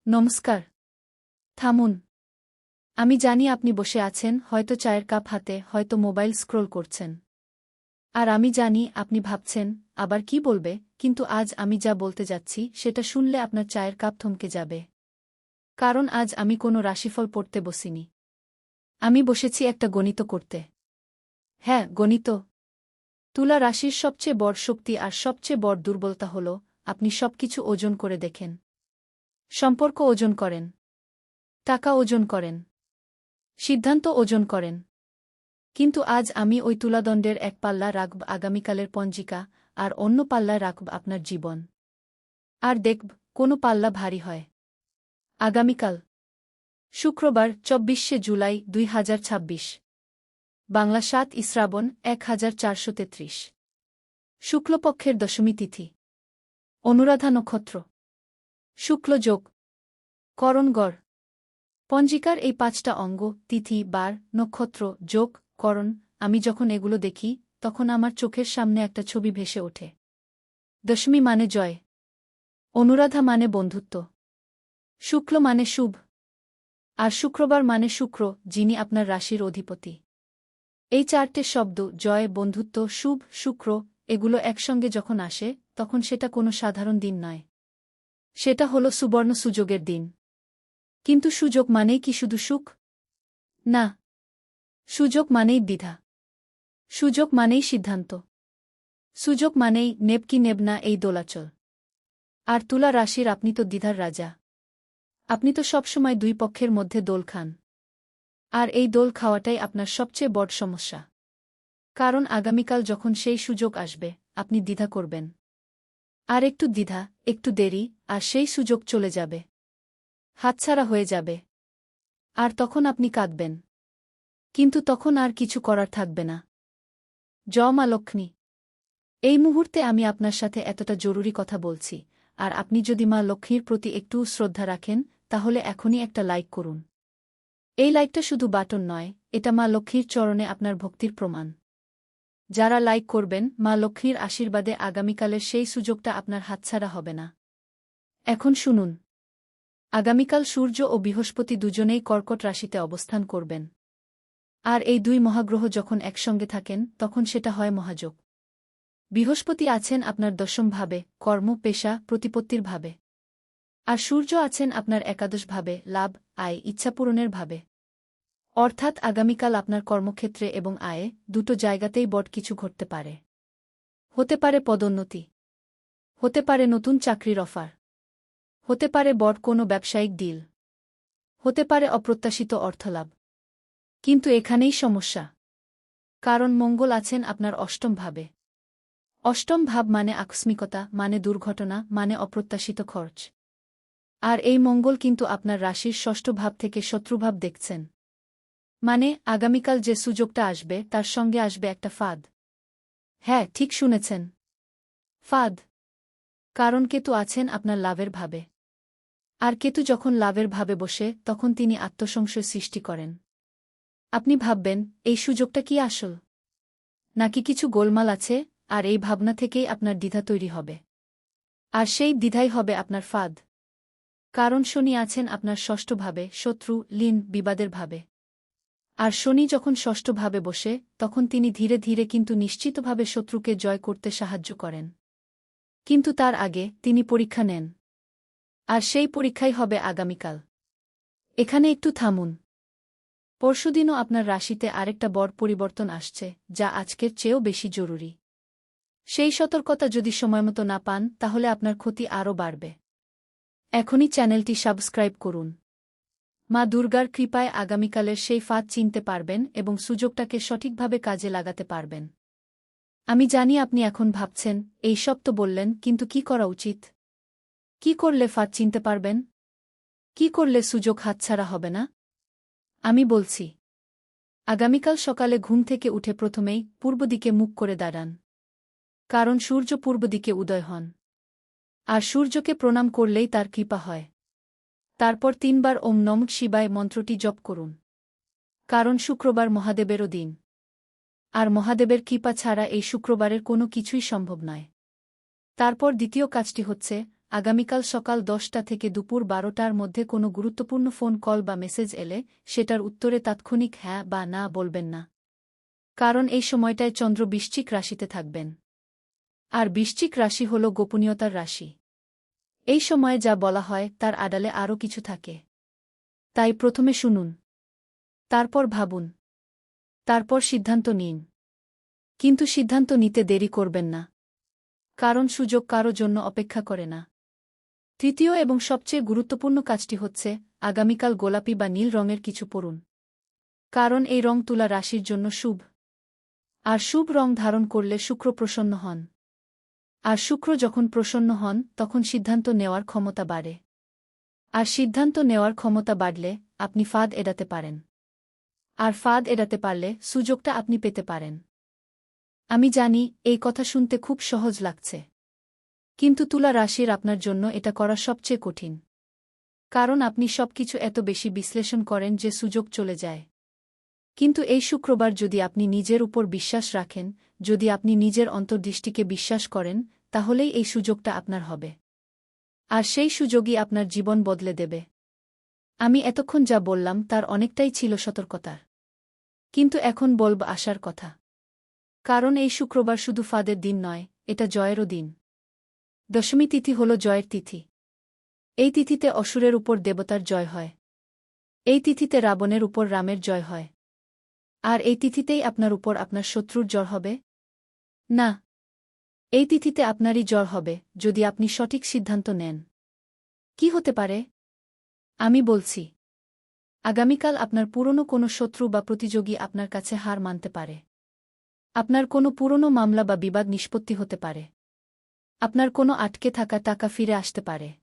নমস্কার। থামুন। আমি জানি আপনি বসে আছেন, হয়তো চায়ের কাপ হাতে, হয়তো মোবাইল স্ক্রোল করছেন। আর আমি জানি আপনি ভাবছেন, আবার কি বলবে, কিন্তু আজ আমি যা বলতে যাচ্ছি সেটা শুনলে আপনার চায়ের কাপ থমকে যাবে। কারণ আজ আমি কোনো রাশিফল পড়তে বসিনি। আমি বসেছি একটা গণিত করতে। হ্যাঁ, গণিত। তুলা রাশির সবচেয়ে বড় শক্তি আর সবচেয়ে বড় দুর্বলতা হল আপনি সবকিছু ওজন করে দেখেন। সম্পর্ক ওজন করেন, টাকা ওজন করেন, সিদ্ধান্ত ওজন করেন। কিন্তু আজ আমি ওই তুলাদণ্ডের এক পাল্লা রাখব আগামীকালের পঞ্জিকা, আর অন্য পাল্লায় রাখব আপনার জীবন। আর দেখব কোনো পাল্লা ভারী হয়। আগামীকাল শুক্রবার ২৪শে জুলাই ২০২৬, বাংলা ৭ শ্রাবণ ১৪৩৩, শুক্লপক্ষের দশমী তিথি, অনুরাধা নক্ষত্র, শুক্লযোগ, করণগড়। পঞ্জিকার এই ৫টা অঙ্গ, তিথি, বার, নক্ষত্র, যোগ, করণ, আমি যখন এগুলো দেখি তখন আমার চোখের সামনে একটা ছবি ভেসে ওঠে। দশমী মানে জয়, অনুরাধা মানে বন্ধুত্ব, শুক্ল মানে শুভ, আর শুক্রবার মানে শুক্র, যিনি আপনার রাশির অধিপতি। এই ৪টে শব্দ, জয়, বন্ধুত্ব, শুভ, শুক্র, এগুলো একসঙ্গে যখন আসে তখন সেটা কোনো সাধারণ দিন নয়। সেটা হলো সুবর্ণ সুযোগের দিন। কিন্তু সুযোগ মানেই কি শুধু সুখ? না। সুযোগ মানেই দ্বিধা। সুযোগ মানেই সিদ্ধান্ত। সুযোগ মানেই নেব কি নেব না, এই দোলাচল। আর তুলা রাশির আপনি তো দ্বিধার রাজা। আপনি তো সবসময় দুই পক্ষের মধ্যে দোল খান। আর এই দোল খাওয়াটাই আপনার সবচেয়ে বড় সমস্যা। কারণ আগামীকাল যখন সেই সুযোগ আসবে আপনি দ্বিধা করবেন। আর একটু দ্বিধা, একটু দেরি, আর সেই সুযোগ চলে যাবে, হাতছাড়া হয়ে যাবে। আর তখন আপনি কাঁদবেন। কিন্তু তখন আর কিছু করার থাকবে না। মা লক্ষ্মী, এই মুহূর্তে আমি আপনার সাথে এতটা জরুরি কথা বলছি, আর আপনি যদি মা লক্ষ্মীর প্রতি একটু শ্রদ্ধা রাখেন তাহলে এখনই একটা লাইক করুন। এই লাইকটা শুধু বাটন নয়, এটা মা লক্ষ্মীর চরণে আপনার ভক্তির প্রমাণ। যারা লাইক করবেন, মা লক্ষ্মীর আশীর্বাদে আগামীকালের সেই সুযোগটা আপনার হাতছাড়া হবে না। এখন শুনুন। আগামীকাল সূর্য ও বৃহস্পতি দুজনেই কর্কট রাশিতে অবস্থান করবেন। আর এই দুই মহাগ্রহ যখন একসঙ্গে থাকেন তখন সেটা হয় মহাযোগ। বৃহস্পতি আছেন আপনার দশম ভাবে, কর্ম, পেশা, প্রতিপত্তির ভাবে। আর সূর্য আছেন আপনার একাদশ ভাবে, লাভ, আয়, ইচ্ছাপূরণের ভাবে। অর্থাৎ আগামীকাল আপনার কর্মক্ষেত্রে এবং আয়ে দুটো জায়গাতেই বড় কিছু ঘটতে পারে। হতে পারে পদোন্নতি, হতে পারে নতুন চাকরির অফার, হতে পারে বড় কোনো ব্যবসায়িক ডিল, হতে পারে অপ্রত্যাশিত অর্থলাভ। কিন্তু এখানেই সমস্যা। কারণ মঙ্গল আছেন আপনার অষ্টম ভাবে। অষ্টম ভাব মানে আকস্মিকতা, মানে দুর্ঘটনা, মানে অপ্রত্যাশিত খরচ। আর এই মঙ্গল কিন্তু আপনার রাশির ষষ্ঠ ভাব থেকে শত্রুভাব দেখছেন। মানে আগামীকাল যে সুযোগটা আসবে তার সঙ্গে আসবে একটা ফাঁদ। হ্যাঁ, ঠিক শুনেছেন, ফাঁদ। কারণ কেতু আছেন আপনার লাভের ভাবে। আর কেতু যখন লাভের ভাবে বসে তখন তিনি আত্মসংশয় সৃষ্টি করেন। আপনি ভাববেন, এই সুযোগটা কি আসল, নাকি কিছু গোলমাল আছে, আর এই ভাবনা থেকেই আপনার দ্বিধা তৈরি হবে। আর সেই দ্বিধাই হবে আপনার ফাঁদ। কারণ শনি আছেন আপনার ষষ্ঠ ভাবে, শত্রু, লীন, বিবাদের ভাবে। আর শনি যখন ষষ্ঠ ভাবে বসে তখন তিনি ধীরে ধীরে কিন্তু নিশ্চিতভাবে শত্রুকে জয় করতে সাহায্য করেন। কিন্তু তার আগে তিনি পরীক্ষা নেন। আর সেই পরীক্ষাই হবে আগামীকাল। এখানে একটু থামুন। পরশুদিনও আপনার রাশিতে আরেকটা বড় পরিবর্তন আসছে, যা আজকের চেয়েও বেশি জরুরি। সেই সতর্কতা যদি সময়মতো না পান তাহলে আপনার ক্ষতি আরও বাড়বে। এখনই চ্যানেলটি সাবস্ক্রাইব করুন। মা দুর্গার কৃপায় আগামীকালের সেই ফাঁদ চিনতে পারবেন এবং সুযোগটাকে সঠিকভাবে কাজে লাগাতে পারবেন। আমি জানি আপনি এখন ভাবছেন, এই সব তো বললেন, কিন্তু কি করা উচিত? কি করলে ফাঁদ চিনতে পারবেন? কি করলে সুযোগ হাতছাড়া হবে না? আমি বলছি। আগামীকাল সকালে ঘুম থেকে উঠে প্রথমেই পূর্ব দিকে মুখ করে দাঁড়ান। কারণ সূর্য পূর্ব দিকে উদয় হন। আর সূর্যকে প্রণাম করলেই তার কৃপা হয়। তারপর ৩ বার ওম নমঃ শিবায় মন্ত্রটি জপ করুন। কারণ শুক্রবার মহাদেবেরও দিন। আর মহাদেবের কৃপা ছাড়া এই শুক্রবারের কোনো কিছুই সম্ভব নয়। তারপর দ্বিতীয় কাজটি হচ্ছে, আগামীকাল সকাল 10টা থেকে দুপুর 12টার মধ্যে কোনো গুরুত্বপূর্ণ ফোন কল বা মেসেজ এলে সেটার উত্তরে তাৎক্ষণিক হ্যাঁ বা না বলবেন না। কারণ এই সময়টায় চন্দ্র বৃশ্চিক রাশিতে থাকবেন। আর বৃশ্চিক রাশি হল গোপনীয়তার রাশি। এই সময়ে যা বলা হয় তার আড়ালে আরও কিছু থাকে। তাই প্রথমে শুনুন, তারপর ভাবুন, তারপর সিদ্ধান্ত নিন। কিন্তু সিদ্ধান্ত নিতে দেরি করবেন না, কারণ সুযোগ কারো জন্য অপেক্ষা করে না। তৃতীয় এবং সবচেয়ে গুরুত্বপূর্ণ কাজটি হচ্ছে আগামীকাল গোলাপি বা নীল রঙের কিছু পরুন। কারণ এই রং তুলা রাশির জন্য শুভ। আর শুভ রং ধারণ করলে শুক্র প্রসন্ন হন। আর শুক্র যখন প্রসন্ন হন তখন সিদ্ধান্ত নেওয়ার ক্ষমতা বাড়ে। আর সিদ্ধান্ত নেওয়ার ক্ষমতা বাড়লে আপনি ফাঁদ এড়াতে পারেন। আর ফাঁদ এড়াতে পারলে সুযোগটা আপনি পেতে পারেন। আমি জানি এই কথা শুনতে খুব সহজ লাগছে। কিন্তু তুলা রাশির আপনার জন্য এটা করা সবচেয়ে কঠিন। কারণ আপনি সবকিছু এত বেশি বিশ্লেষণ করেন যে সুযোগ চলে যায়। কিন্তু এই শুক্রবার যদি আপনি নিজের উপর বিশ্বাস রাখেন, যদি আপনি নিজের অন্তর্দৃষ্টিকে বিশ্বাস করেন, তাহলেই এই সুযোগটা আপনার হবে। আর সেই সুযোগই আপনার জীবন বদলে দেবে। আমি এতক্ষণ যা বললাম তার অনেকটাই ছিল সতর্কতার। কিন্তু এখন বলব আশার কথা। কারণ এই শুক্রবার শুধু ফাঁদের দিন নয়, এটা জয়েরও দিন। দশমী তিথি হল জয়ের তিথি। এই তিথিতে অসুরের উপর দেবতার জয় হয়। এই তিথিতে রাবণের উপর রামের জয় হয়। আর এই তিথিতেই আপনার উপর আপনার শত্রুর জয় হবে? না। এই তিথিতে আপনারই জয় হবে, যদি আপনি সঠিক সিদ্ধান্ত নেন। কি হতে পারে? আমি বলছি। আগামীকাল আপনার পুরনো কোনো শত্রু বা প্রতিযোগী আপনার কাছে হার মানতে পারে। আপনার কোনো পুরনো মামলা বা বিবাদ নিষ্পত্তি হতে পারে। আপনার কোনো আটকে থাকা টাকা ফিরে আসতে পারে।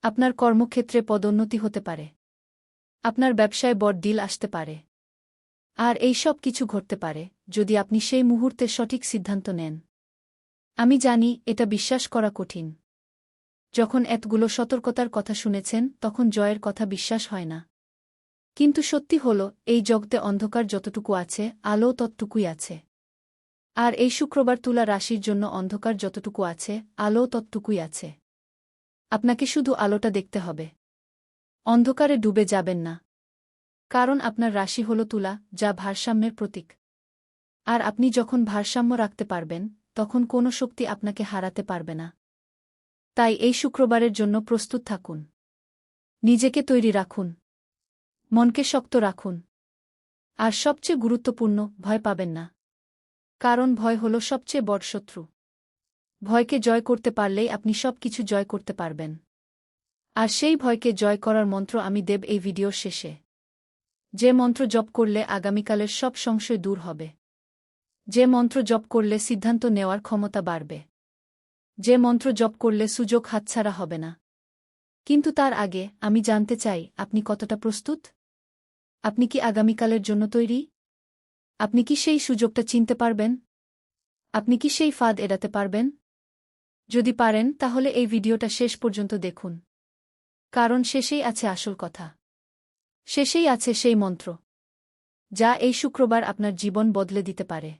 আপনার কর্মক্ষেত্রে পদোন্নতি হতে পারে। আপনার ব্যবসায় বড় ডিল আসতে পারে। আর এই সব কিছু ঘটতে পারে যদি আপনি সেই মুহূর্তে সঠিক সিদ্ধান্ত নেন। আমি জানি এটা বিশ্বাস করা কঠিন। যখন এতগুলো সতর্কতার কথা শুনেছেন তখন জয়ের কথা বিশ্বাস হয় না। কিন্তু সত্যি হল এই জগতে অন্ধকার যতটুকু আছে আলো ততটুকুই আছে। আর এই শুক্রবার তুলা রাশির জন্য অন্ধকার যতটুকু আছে আলো ততটুকুই আছে। আপনাকে শুধু আলোটা দেখতে হবে। অন্ধকারে ডুবে যাবেন না। কারণ আপনার রাশি হল তুলা, যা ভারসাম্যের প্রতীক। আর আপনি যখন ভারসাম্য রাখতে পারবেন তখন কোনো শক্তি আপনাকে হারাতে পারবে না। তাই এই শুক্রবারের জন্য প্রস্তুত থাকুন। নিজেকে তৈরি রাখুন। মনকে শক্ত রাখুন। আর সবচেয়ে গুরুত্বপূর্ণ, ভয় পাবেন না। কারণ ভয় হল সবচেয়ে বড় শত্রু। ভয়কে জয় করতে পারলেই আপনি সব কিছু জয় করতে পারবেন। আর সেই ভয়কে জয় করার মন্ত্র আমি দেব এই ভিডিওর শেষে। যে মন্ত্র জপ করলে আগামীকালের সব সংশয় দূর হবে। যে মন্ত্র জপ করলে সিদ্ধান্ত নেওয়ার ক্ষমতা বাড়বে। যে মন্ত্র জপ করলে সুযোগ হাতছাড়া হবে না। কিন্তু তার আগে আমি জানতে চাই, আপনি কতটা প্রস্তুত? আপনি কি আগামীকালের জন্য তৈরি? আপনি কি সেই সুযোগটা চিনতে পারবেন? আপনি কি সেই ফাঁদ এড়াতে পারবেন? যদি পারেন তাহলে এই ভিডিওটা শেষ পর্যন্ত দেখুন। কারণ শেষেই আছে আসল কথা। শেষেই আছে সেই মন্ত্র, যা এই শুক্রবার আপনার জীবন বদলে দিতে পারে।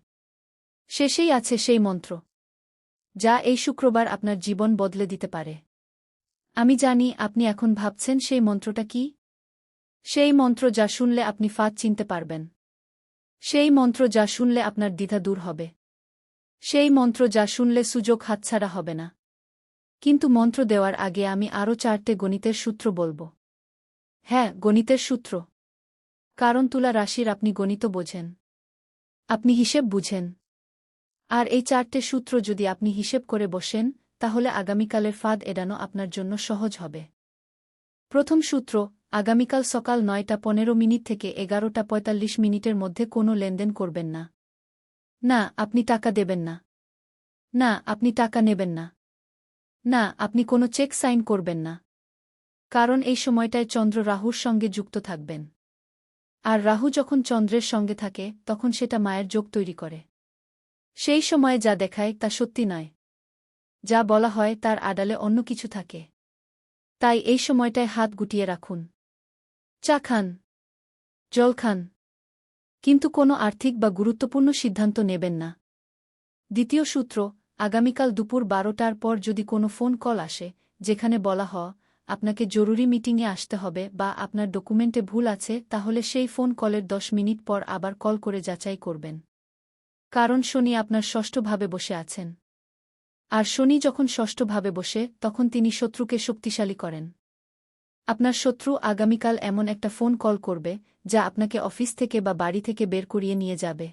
শেষেই আছে সেই মন্ত্র, যা এই শুক্রবার আপনার জীবন বদলে দিতে পারে। আমি জানি আপনি এখন ভাবছেন সেই মন্ত্রটা কি? সেই মন্ত্র যা শুনলে আপনি ফাঁদ চিনতে পারবেন। সেই মন্ত্র যা শুনলে আপনার দ্বিধা দূর হবে। সেই মন্ত্র যা শুনলে সুযোগ হাতছাড়া হবে না। কিন্তু মন্ত্র দেওয়ার আগে আমি আরও 4টে গণিতের সূত্র বলব। হ্যাঁ, গণিতের সূত্র। কারণ তুলা রাশির আপনি গণিত বোঝেন। আপনি হিসেব বুঝেন। আর এই 4টে সূত্র যদি আপনি হিসেব করে বসেন, তাহলে আগামীকালের ফাঁদ এড়ানো আপনার জন্য সহজ হবে। প্রথম সূত্র, আগামীকাল সকাল 9:15 থেকে 11:45 মধ্যে কোনো লেনদেন করবেন না। না, আপনি টাকা দেবেন না। না, আপনি টাকা নেবেন না। না, আপনি কোনো চেক সাইন করবেন না। কারণ এই সময়টায় চন্দ্র রাহুর সঙ্গে যুক্ত থাকবেন। আর রাহু যখন চন্দ্রের সঙ্গে থাকে তখন সেটা মায়ের যোগ তৈরি করে। সেই সময়ে যা দেখায় তা সত্যি নয়। যা বলা হয় তার আড়ালে অন্য কিছু থাকে। তাই এই সময়টায় হাত গুটিয়ে রাখুন। চা খান, জল খান, কিন্তু কোনো আর্থিক বা গুরুত্বপূর্ণ সিদ্ধান্ত নেবেন না। দ্বিতীয় সূত্র, আগামীকাল দুপুর 12টার পর যদি কোনো ফোন কল আসে, যেখানে বলা হয় আপনাকে জরুরি মিটিংয়ে আসতে হবে বা আপনার ডকুমেন্টে ভুল আছে, তাহলে সেই ফোন কলের 10 মিনিট পর আবার কল করে যাচাই করবেন। কারণ শনি আপনার ষষ্ঠভাবে বসে আছেন। আর শনি যখন ষষ্ঠভাবে বসে, তখন তিনি শত্রুকে শক্তিশালী করেন। আপনার শত্রু আগামীকাল এমন একটা ফোন কল করবে যা আপনাকে অফিস থেকে বা বাড়ি থেকে বের করিয়ে নিয়ে যাবে।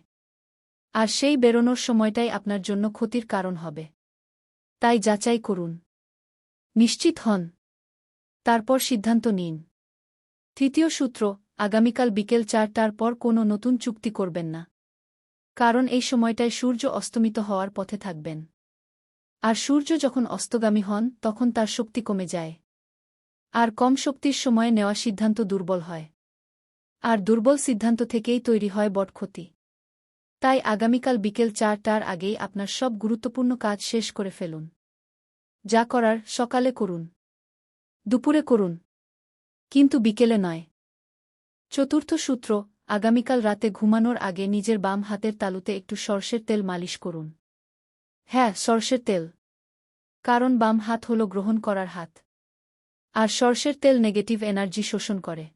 আর সেই বেরোনোর সময়টাই আপনার জন্য ক্ষতির কারণ হবে। তাই যাচাই করুন, নিশ্চিত হন, তারপর সিদ্ধান্ত নিন। তৃতীয় সূত্র, আগামীকাল বিকেল 4টার পর কোনো নতুন চুক্তি করবেন না। কারণ এই সময়টায় সূর্য অস্তমিত হওয়ার পথে থাকবেন। আর সূর্য যখন অস্তগামী হন তখন তার শক্তি কমে যায়। আর কম শক্তির সময়ে নেওয়া সিদ্ধান্ত দুর্বল হয়। আর দুর্বল সিদ্ধান্ত থেকেই তৈরি হয় বড় ক্ষতি। তাই আগামীকাল বিকেল 4টার আগেই আপনার সব গুরুত্বপূর্ণ কাজ শেষ করে ফেলুন। যা করার সকালে করুন, দুপুরে করুন, কিন্তু বিকেলে নয়। চতুর্থ সূত্র, আগামীকাল রাতে ঘুমানোর আগে নিজের বাম হাতের তালুতে একটু সরষের তেল মালিশ করুন। হ্যাঁ, সরষের তেল। কারণ বাম হাত হল গ্রহণ করার হাত। আর সরষের তেল নেগেটিভ এনার্জি শোষণ করে।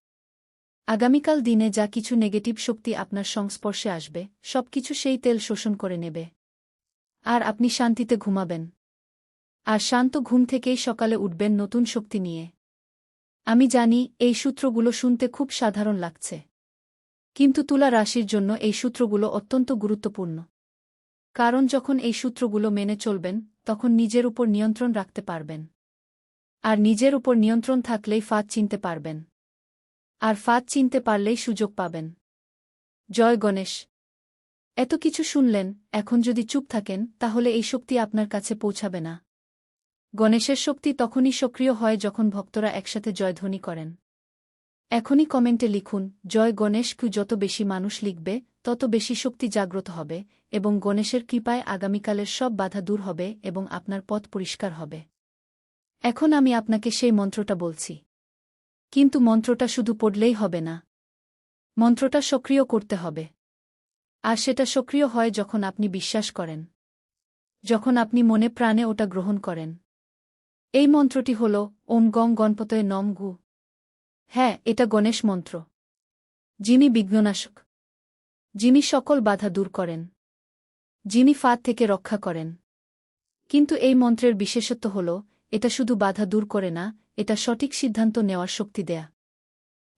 আগামীকাল দিনে যা কিছু নেগেটিভ শক্তি আপনার সংস্পর্শে আসবে, সবকিছু সেই তেল শোষণ করে নেবে। আর আপনি শান্তিতে ঘুমাবেন। আর শান্ত ঘুম থেকেই সকালে উঠবেন নতুন শক্তি নিয়ে। আমি জানি এই সূত্রগুলো শুনতে খুব সাধারণ লাগছে। কিন্তু তুলা রাশির জন্য এই সূত্রগুলো অত্যন্ত গুরুত্বপূর্ণ। কারণ যখন এই সূত্রগুলো মেনে চলবেন, তখন নিজের উপর নিয়ন্ত্রণ রাখতে পারবেন। আর নিজের উপর নিয়ন্ত্রণ থাকলেই ফাঁদ চিনতে পারবেন। আর ফাঁদ চিনতে পারলেই সুযোগ পাবেন। জয় গণেশ। এত কিছু শুনলেন, এখন যদি চুপ থাকেন তাহলে এই শক্তি আপনার কাছে পৌঁছাবে না। গণেশের শক্তি তখনই সক্রিয় হয় যখন ভক্তরা একসাথে জয়ধ্বনি করেন। এখনই কমেন্টে লিখুন জয় গণেশ। যত বেশি মানুষ লিখবে, তত বেশি শক্তি জাগ্রত হবে এবং গণেশের কৃপায় আগামীকালের সব বাধা দূর হবে এবং আপনার পথ পরিষ্কার হবে। এখন আমি আপনাকে সেই মন্ত্রটা বলছি। কিন্তু মন্ত্রটা শুধু পড়লেই হবে না। মন্ত্রটা সক্রিয় করতে হবে। আর সেটা সক্রিয় হয় যখন আপনি বিশ্বাস করেন, যখন আপনি মনে প্রাণে ওটা গ্রহণ করেন। এই মন্ত্রটি হল ওম গং গণপতয়ে নম গু। হ্যাঁ, এটা গণেশ মন্ত্র, যিনি বিঘ্ননাশক, যিনি সকল বাধা দূর করেন, যিনি ফাঁদ থেকে রক্ষা করেন। কিন্তু এই মন্ত্রের বিশেষত্ব হল, এটা শুধু বাধা দূর করে না, এটা সঠিক সিদ্ধান্ত নেওয়ার শক্তি দেয়া।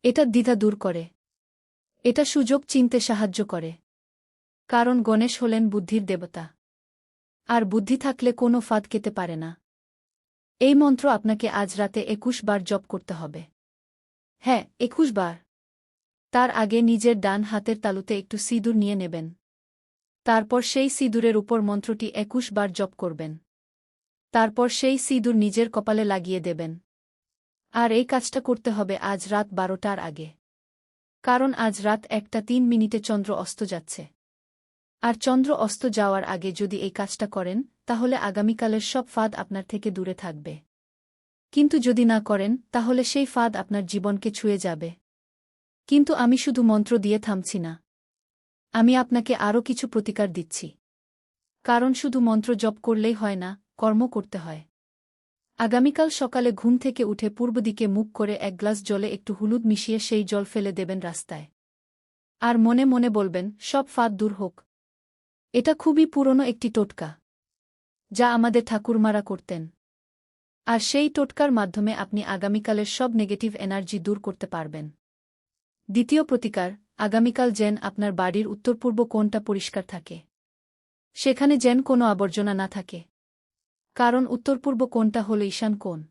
এটা দ্বিধা দূর করে। এটা সুযোগ চিনতে সাহায্য করে। কারণ গণেশ হলেন বুদ্ধির দেবতা। আর বুদ্ধি থাকলে কোনো ফাঁদ কেটে পারে না। এই মন্ত্র আপনাকে আজ রাতে 21 বার জপ করতে হবে। হ্যাঁ, 21 বার। তার আগে নিজের ডান হাতের তালুতে একটু সিঁদুর নিয়ে নেবেন। তারপর সেই সিঁদুরের উপর মন্ত্রটি 21 বার জপ করবেন। তারপর সেই সিঁদুর নিজের কপালে লাগিয়ে দেবেন। আর এই কাজটা করতে হবে আজ রাত 12টার আগে। কারণ আজ রাত 1:03 চন্দ্র অস্ত যাচ্ছে। আর চন্দ্র অস্ত যাওয়ার আগে যদি এই কাজটা করেন, তাহলে আগামীকালের সব ফাঁদ আপনার থেকে দূরে থাকবে। কিন্তু যদি না করেন, তাহলে সেই ফাঁদ আপনার জীবনকে ছুঁয়ে যাবে। কিন্তু আমি শুধু মন্ত্র দিয়ে থামছি না। আমি আপনাকে আরও কিছু প্রতিকার দিচ্ছি। কারণ শুধু মন্ত্র জপ করলেই হয় না, কর্ম করতে হয়। আগামীকাল সকালে ঘুম থেকে উঠে পূর্ব দিকে মুখ করে 1 গ্লাস জলে একটু হলুদ মিশিয়ে সেই জল ফেলে দেবেন রাস্তায়। আর মনে মনে বলবেন, সব ফাঁদ দূর হোক। এটা খুবই পুরনো একটি টোটকা, যা আমাদের ঠাকুরমারা করতেন। আর সেই টোটকার মাধ্যমে আপনি আগামীকালের সব নেগেটিভ এনার্জি দূর করতে পারবেন। দ্বিতীয় প্রতিকার, আগামীকাল যেন আপনার বাড়ির উত্তর-পূর্ব কোণটা পরিষ্কার থাকে। সেখানে যেন কোনো আবর্জনা না থাকে। কারণ উত্তর-পূর্ব কোণটা হল ঈশান কোণ,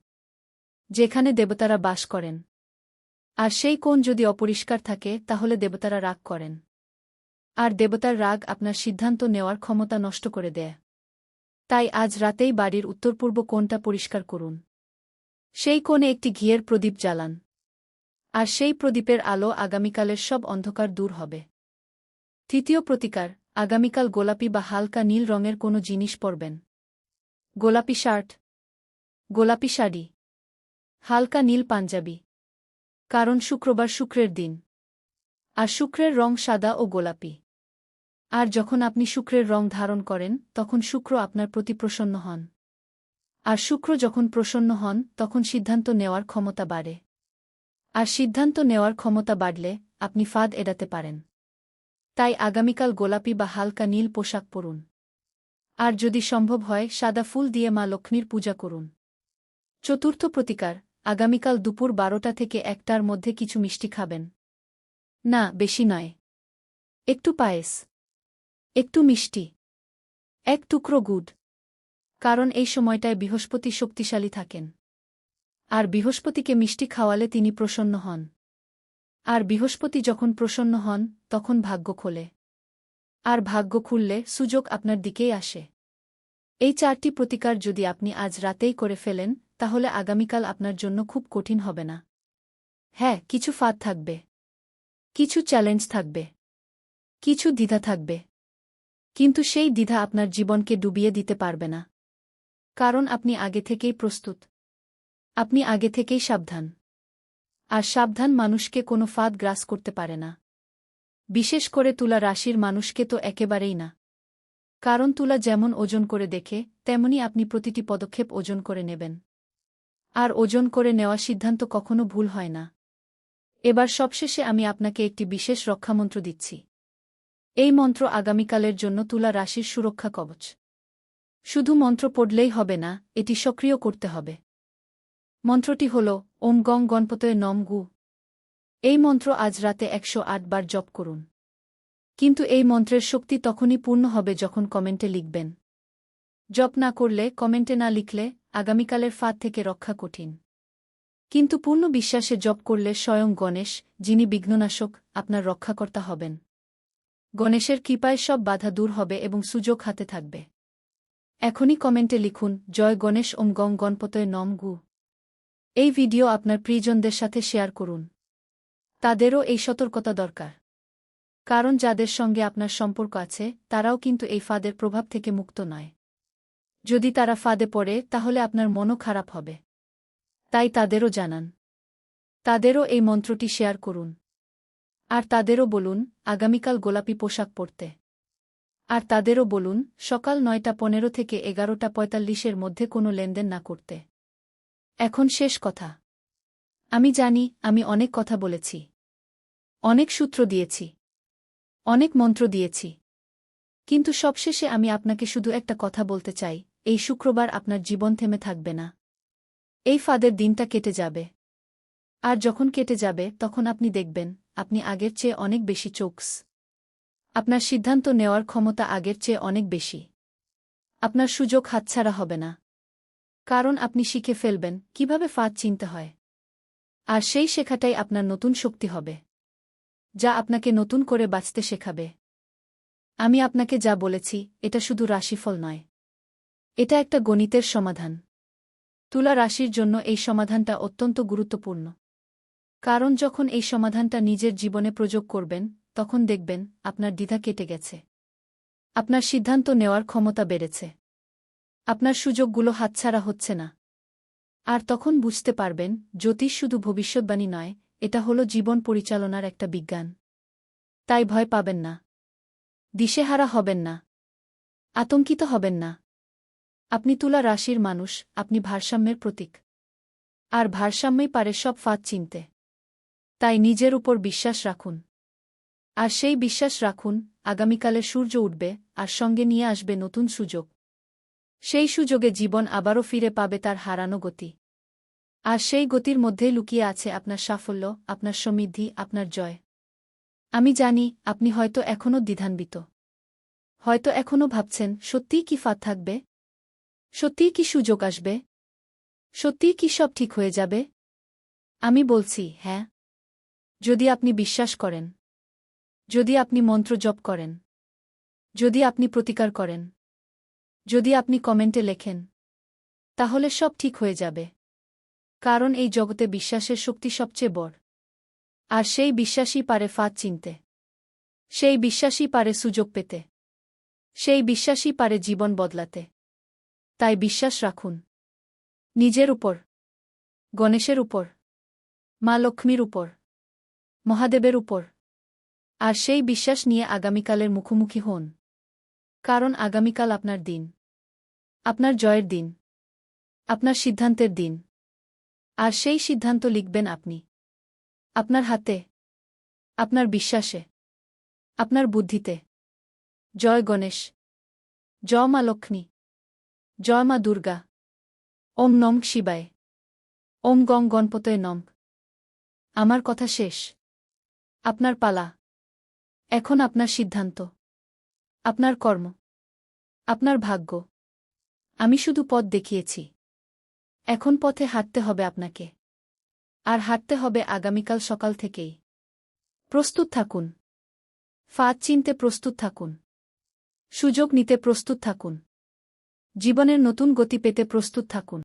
যেখানে দেবতারা বাস করেন। আর সেই কোণ যদি অপরিষ্কার থাকে, তাহলে দেবতারা রাগ করেন। আর দেবতার রাগ আপনার সিদ্ধান্ত নেওয়ার ক্ষমতা নষ্ট করে দেয়। তাই আজ রাতেই বাড়ির উত্তর-পূর্ব কোণটা পরিষ্কার করুন। সেই কোণে একটি ঘিয়ের প্রদীপ জ্বালান। আর সেই প্রদীপের আলো আগামীকালের সব অন্ধকার দূর হবে। তৃতীয় প্রতিকার, আগামীকাল গোলাপি বা হালকা নীল রঙের কোনো জিনিস পরবেন। গোলাপি শার্ট, গোলাপি শাড়ি, হালকা নীল পাঞ্জাবি। কারণ শুক্রবার শুক্রের দিন। আর শুক্রের রং সাদা ও গোলাপি। আর যখন আপনি শুক্রের রং ধারণ করেন, তখন শুক্র আপনার প্রতি প্রসন্ন হন। আর শুক্র যখন প্রসন্ন হন তখন সিদ্ধান্ত নেওয়ার ক্ষমতা বাড়ে। আর সিদ্ধান্ত নেওয়ার ক্ষমতা বাড়লে আপনি ফাঁদ এড়াতে পারেন। তাই আগামীকাল গোলাপি বা হালকা নীল পোশাক পরুন। আর যদি সম্ভব হয় সাদা ফুল দিয়ে মা লক্ষ্মীর পূজা করুন। চতুর্থ প্রতিকার, আগামীকাল দুপুর 12টা থেকে 1টার মধ্যে কিছু মিষ্টি খাবেন। না, বেশি নয়। একটু পায়েস, একটু মিষ্টি, এক টুকরো গুড়। কারণ এই সময়টায় বৃহস্পতি শক্তিশালী থাকেন। আর বৃহস্পতিকে মিষ্টি খাওয়ালে তিনি প্রসন্ন হন। আর বৃহস্পতি যখন প্রসন্ন হন তখন ভাগ্য খোলে। আর ভাগ্য খুললে সুযোগ আপনার দিকেই আসে। এই 4টি প্রতিকার যদি আপনি আজ রাতেই করে ফেলেন তাহলে আগামীকাল আপনার জন্য খুব কঠিন হবে না। হ্যাঁ, কিছু ফাঁদ থাকবে, কিছু চ্যালেঞ্জ থাকবে, কিছু দ্বিধা থাকবে। কিন্তু সেই দ্বিধা আপনার জীবনকে ডুবিয়ে দিতে পারবে না। কারণ আপনি আগে থেকেই প্রস্তুত। আপনি আগে থেকেই সাবধান। আর সাবধান মানুষকে কোনো ফাঁদ গ্রাস করতে পারে না। বিশেষ করে তুলা রাশির মানুষকে তো একেবারেই না। কারণ তুলা যেমন ওজন করে দেখে তেমনি আপনি প্রতিটি পদক্ষেপ ওজন করে নেবেন। আর ওজন করে নেওয়া সিদ্ধান্ত কখনো ভুল হয় না। এবার সবশেষে আমি আপনাকে একটি বিশেষ রক্ষামন্ত্র দিচ্ছি। এই মন্ত্র আগামীকালের জন্য তুলা রাশির সুরক্ষা কবচ। শুধু মন্ত্র পড়লেই হবে না, এটি সক্রিয় করতে হবে। মন্ত্রটি হল ওম গং গণপতয়ে নম গু। এই মন্ত্র আজ রাতে 108 বার জপ করুন। কিন্তু এই মন্ত্রের শক্তি তখনই পূর্ণ হবে যখন কমেন্টে লিখবেন। জপ না করলে, কমেন্টে না লিখলে আগামীকালের ফাঁদ থেকে রক্ষা কঠিন। কিন্তু পূর্ণ বিশ্বাসে জপ করলে স্বয়ং গণেশ, যিনি বিঘ্ননাশক, আপনার রক্ষাকর্তা হবেন। গণেশের কৃপায় সব বাধা দূর হবে এবং সুযোগ হাতে থাকবে। এখনই কমেন্টে লিখুন জয় গণেশ ওম গং গণপতয়ে নম গু। এই ভিডিও আপনার প্রিয়জনদের সাথে শেয়ার করুন। তাদেরও এই সতর্কতা দরকার। কারণ যাদের সঙ্গে আপনার সম্পর্ক আছে তারাও কিন্তু এই ফাঁদের প্রভাব থেকে মুক্ত নয়। যদি তারা ফাঁদে পড়ে তাহলে আপনার মনও খারাপ হবে। তাই তাদেরও জানান। তাদেরও এই মন্ত্রটি শেয়ার করুন। আর তাদেরও বলুন আগামীকাল গোলাপি পোশাক পরতে। আর তাদেরও বলুন সকাল 9:15 থেকে 11:45 মধ্যে কোনো লেনদেন না করতে। এখন শেষ কথা। আমি জানি আমি অনেক কথা বলেছি, অনেক সূত্র দিয়েছি, অনেক মন্ত্র দিয়েছি। কিন্তু সবশেষে আমি আপনাকে শুধু একটা কথা বলতে চাই, এই শুক্রবার আপনার জীবন থেমে থাকবে না। এই ফাঁদের দিনটা কেটে যাবে। আর যখন কেটে যাবে তখন আপনি দেখবেন আপনি আগের চেয়ে অনেক বেশি চোকস। আপনার সিদ্ধান্ত নেওয়ার ক্ষমতা আগের চেয়ে অনেক বেশি। আপনার সুযোগ হাতছাড়া হবে না। কারণ আপনি শিখে ফেলবেন কিভাবে ফাঁদ চিনতে হয়। আর সেই শেখাটাই আপনার নতুন শক্তি হবে, যা আপনাকে নতুন করে বাঁচতে শেখাবে। আমি আপনাকে যা বলেছি এটা শুধু রাশিফল নয়, এটা একটা গণিতের সমাধান। তুলা রাশির জন্য এই সমাধানটা অত্যন্ত গুরুত্বপূর্ণ। কারণ যখন এই সমাধানটা নিজের জীবনে প্রয়োগ করবেন তখন দেখবেন আপনার দ্বিধা কেটে গেছে। আপনার সিদ্ধান্ত নেওয়ার ক্ষমতা বেড়েছে। আপনার সুযোগগুলো হাতছাড়া হচ্ছে না। আর তখন বুঝতে পারবেন জ্যোতিষ শুধু ভবিষ্যৎবাণী নয়, এটা হলো জীবন পরিচালনার একটা বিজ্ঞান। তাই ভয় পাবেন না, দিশেহারা হবেন না, আতঙ্কিত হবেন না। আপনি তুলা রাশির মানুষ, আপনি ভারসাম্যের প্রতীক। আর ভারসাম্যই পারে সব ফাঁদ চিনতে। তাই নিজের উপর বিশ্বাস রাখুন। আর সেই বিশ্বাস রাখুন আগামীকালে সূর্য উঠবে আর সঙ্গে নিয়ে আসবে নতুন সুযোগ। সেই সুযোগে জীবন আবারও ফিরে পাবে তার হারানো গতি। আর সেই গতির মধ্যেই লুকিয়ে আছে আপনার সাফল্য, আপনার সমৃদ্ধি, আপনার জয়। আমি জানি আপনি হয়তো এখনও দ্বিধান্বিত। হয়তো এখনও ভাবছেন সত্যিই কি ফাঁদ থাকবে? সত্যিই কি সুযোগ আসবে? সত্যিই কি সব ঠিক হয়ে যাবে? আমি বলছি হ্যাঁ। যদি আপনি বিশ্বাস করেন, যদি আপনি মন্ত্র জপ করেন, যদি আপনি প্রতিকার করেন, যদি আপনি কমেন্টে লেখেন, তাহলে সব ঠিক হয়ে যাবে। কারণ এই জগতে বিশ্বাসের শক্তি সবচেয়ে বড়। আর সেই বিশ্বাসই পারে ফাঁদ চিনতে। সেই বিশ্বাসই পারে সুযোগ পেতে। সেই বিশ্বাসই পারে জীবন বদলাতে। তাই বিশ্বাস রাখুন নিজের উপর, গণেশের উপর, মা লক্ষ্মীর উপর, মহাদেবের উপর। আর সেই বিশ্বাস নিয়ে আগামীকালের মুখোমুখি হন। কারণ আগামীকাল আপনার দিন, আপনার জয়ের দিন। আপনার সিদ্ধান্তের দিন। আর সেই সিদ্ধান্ত লিখবেন আপনি। আপনার হাতে, আপনার বিশ্বাসে, আপনার বুদ্ধিতে। জয় গণেশ, জয় মা লক্ষ্মী, জয় মা দুর্গা। ওম নম শিবায়, ওম গং গণপতয়ে নম। আমার কথা শেষ। আপনার পালা। এখন আপনার সিদ্ধান্ত, আপনার কর্ম, আপনার ভাগ্য। আমি শুধু পথ দেখিয়েছি। এখন পথে হাঁটতে হবে আপনাকে। আর হাঁটতে হবে আগামীকাল সকাল থেকেই। প্রস্তুত থাকুন। ফাঁদ চিনতে প্রস্তুত থাকুন। সুযোগ নিতে প্রস্তুত থাকুন। জীবনের নতুন গতি পেতে প্রস্তুত থাকুন।